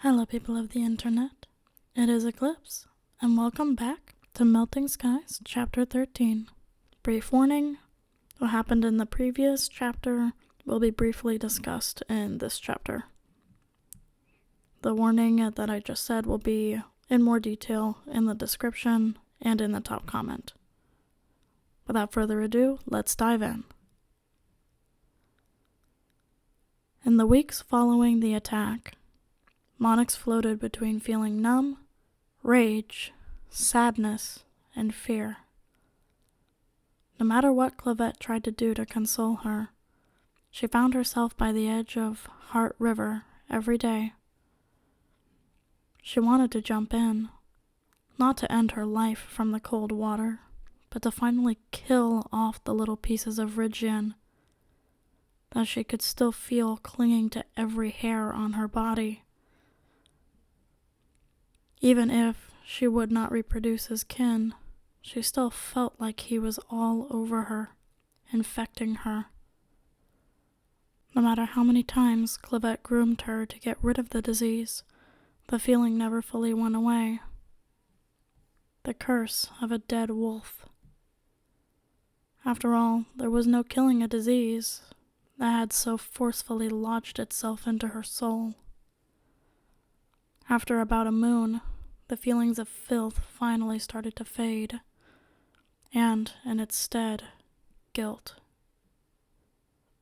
Hello people of the internet, it is Eclipse, and welcome back to Melting Skies Chapter 13. Brief warning, what happened in the previous chapter will be briefly discussed in this chapter. The warning that I just said will be in more detail in the description and in the top comment. Without further ado, let's dive in. In the weeks following the attack, Monix floated between feeling numb, rage, sadness, and fear. No matter what Clavette tried to do to console her, she found herself by the edge of Heart River every day. She wanted to jump in, not to end her life from the cold water, but to finally kill off the little pieces of Ridgian that she could still feel clinging to every hair on her body. Even if she would not reproduce his kin, she still felt like he was all over her, infecting her. No matter how many times Clavette groomed her to get rid of the disease, the feeling never fully went away. The curse of a dead wolf. After all, there was no killing a disease that had so forcefully lodged itself into her soul. After about a moon, the feelings of filth finally started to fade, and, in its stead, guilt.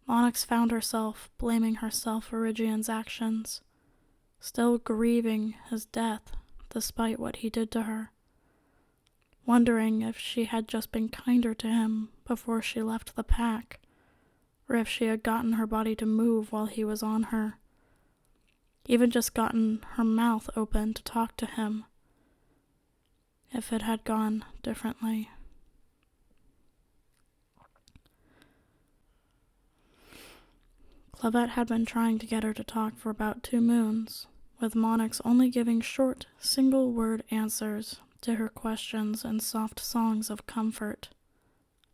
Monix found herself blaming herself for Ridgian's actions, still grieving his death despite what he did to her, wondering if she had just been kinder to him before she left the pack, or if she had gotten her body to move while he was on her, even just gotten her mouth open to talk to him, if it had gone differently. Clavette had been trying to get her to talk for about 2 moons, with Monix only giving short, single-word answers to her questions and soft songs of comfort.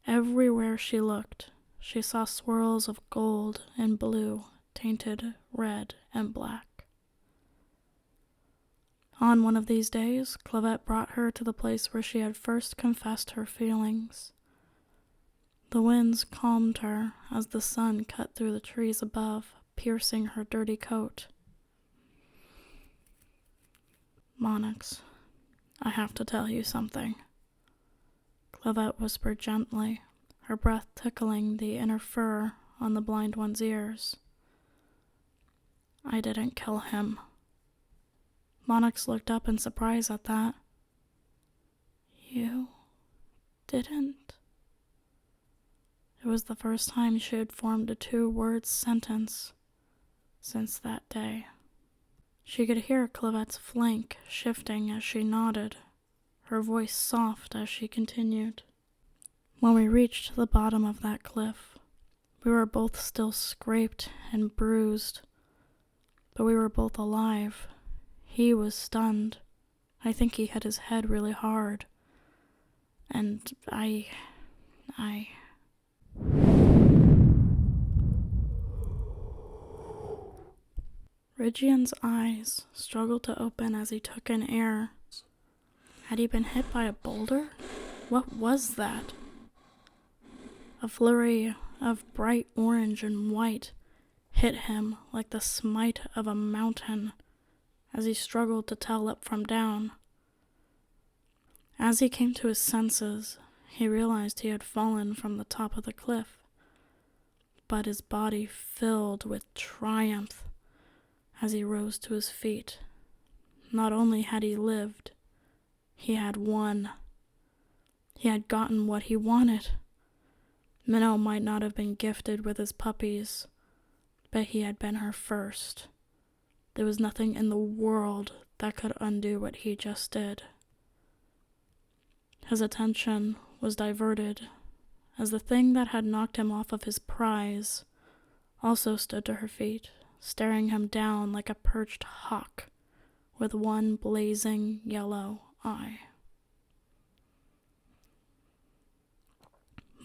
Everywhere she looked, she saw swirls of gold and blue, tainted red and black. On one of these days, Clavette brought her to the place where she had first confessed her feelings. The winds calmed her as the sun cut through the trees above, piercing her dirty coat. "Monix, I have to tell you something," Clavette whispered gently, her breath tickling the inner fur on the blind one's ears. "I didn't kill him." Monix looked up in surprise at that. "You didn't?" It was the first time she had formed a 2-word sentence since that day. She could hear Clavette's flank shifting as she nodded, her voice soft as she continued. "When we reached the bottom of that cliff, we were both still scraped and bruised, but we were both alive. He was stunned. I think he hit his head really hard. And I... Ridgian's eyes struggled to open as he took in air. Had he been hit by a boulder? What was that? A flurry of bright orange and white hit him like the smite of a mountain as he struggled to tell up from down. As he came to his senses, he realized he had fallen from the top of the cliff, but his body filled with triumph as he rose to his feet. Not only had he lived, he had won. He had gotten what he wanted. Minnow might not have been gifted with his puppies, but he had been her first. There was nothing in the world that could undo what he just did. His attention was diverted as the thing that had knocked him off of his prize also stood to her feet, staring him down like a perched hawk with one blazing yellow eye.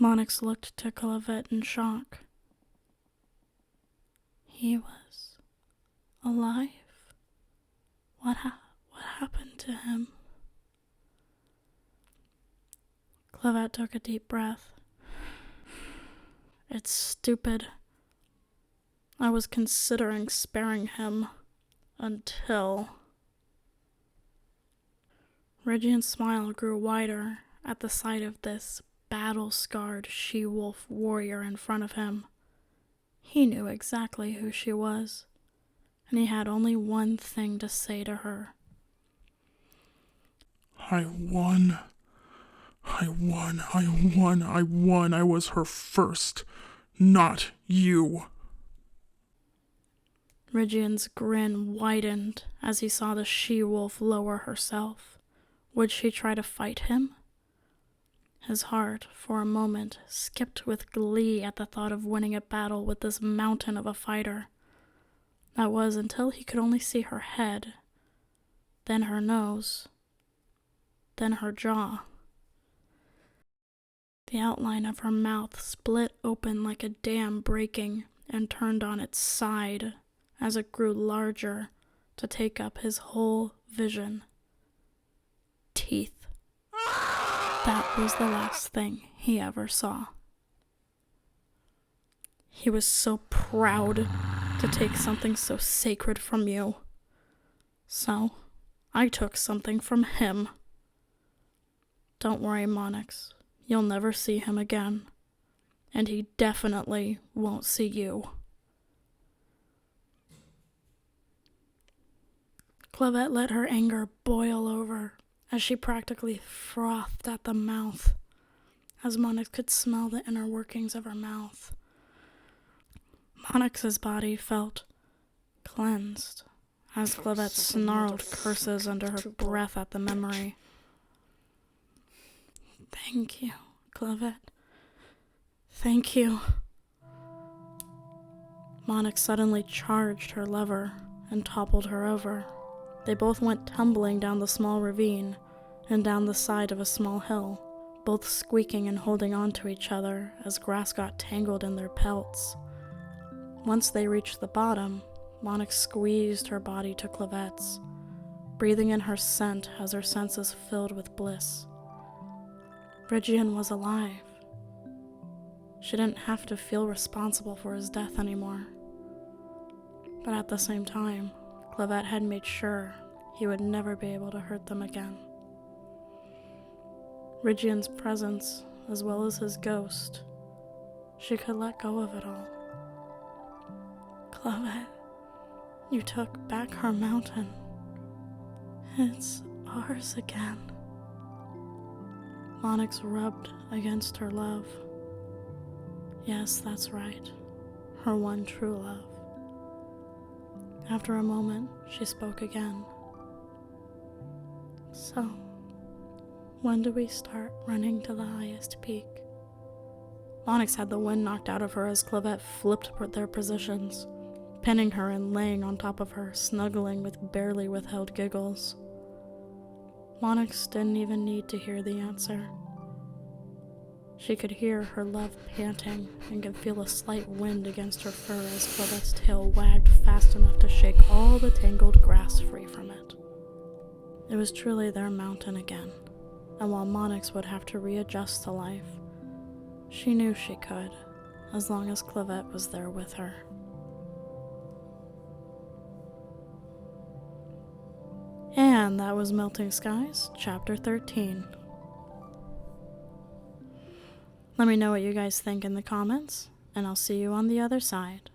Monix looked to Clavette in shock. He was alive? to him. Clavette took a deep breath. It's stupid. I was considering sparing him until... Regian's smile grew wider at the sight of this battle-scarred she-wolf warrior in front of him. He knew exactly who she was, and he had only one thing to say to her. I won. I was her first, not you. Regian's grin widened as he saw the she-wolf lower herself. Would she try to fight him? His heart, for a moment, skipped with glee at the thought of winning a battle with this mountain of a fighter. That was until he could only see her head, then her nose, then her jaw. The outline of her mouth split open like a dam breaking and turned on its side as it grew larger to take up his whole vision. Teeth. That was the last thing he ever saw. He was so proud to take something so sacred from you. So, I took something from him. Don't worry, Monix. You'll never see him again. And he definitely won't see you. Clavette let her anger boil over as she practically frothed at the mouth, as Monix could smell the inner workings of her mouth. Monix's body felt cleansed as Clavette snarled curses under her breath at the memory. Thank you, Clavette. Thank you. Monix suddenly charged her lever and toppled her over. They both went tumbling down the small ravine and down the side of a small hill, both squeaking and holding on to each other as grass got tangled in their pelts. Once they reached the bottom, Monix squeezed her body to Clavette's, breathing in her scent as her senses filled with bliss. Regian was alive. She didn't have to feel responsible for his death anymore. But at the same time, Clavette had made sure he would never be able to hurt them again. Regian's presence, as well as his ghost, she could let go of it all. Clavette, you took back our mountain. It's ours again. Monix rubbed against her love. Yes, that's right. Her one true love. After a moment, she spoke again. So, when do we start running to the highest peak? Monix had the wind knocked out of her as Clavette flipped their positions, pinning her and laying on top of her, snuggling with barely withheld giggles. Monix didn't even need to hear the answer. She could hear her love panting and could feel a slight wind against her fur as Clavette's tail wagged fast enough to shake all the tangled grass free from it. It was truly their mountain again, and while Monix would have to readjust to life, she knew she could, as long as Clavette was there with her. And that was Melting Skies, Chapter 13. Let me know what you guys think in the comments, and I'll see you on the other side.